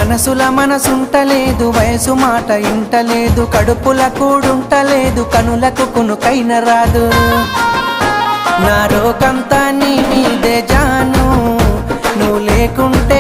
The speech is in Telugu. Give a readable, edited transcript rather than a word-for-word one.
మనసుల మనసుంటలేదు, వయసు మాట ఇంటలేదు, కడుపుల కూడుంటలేదు, కనులకు కునుకైన రాదు. నా రోకంతా నీ మీదే జాను, నువ్వు లేకుంటే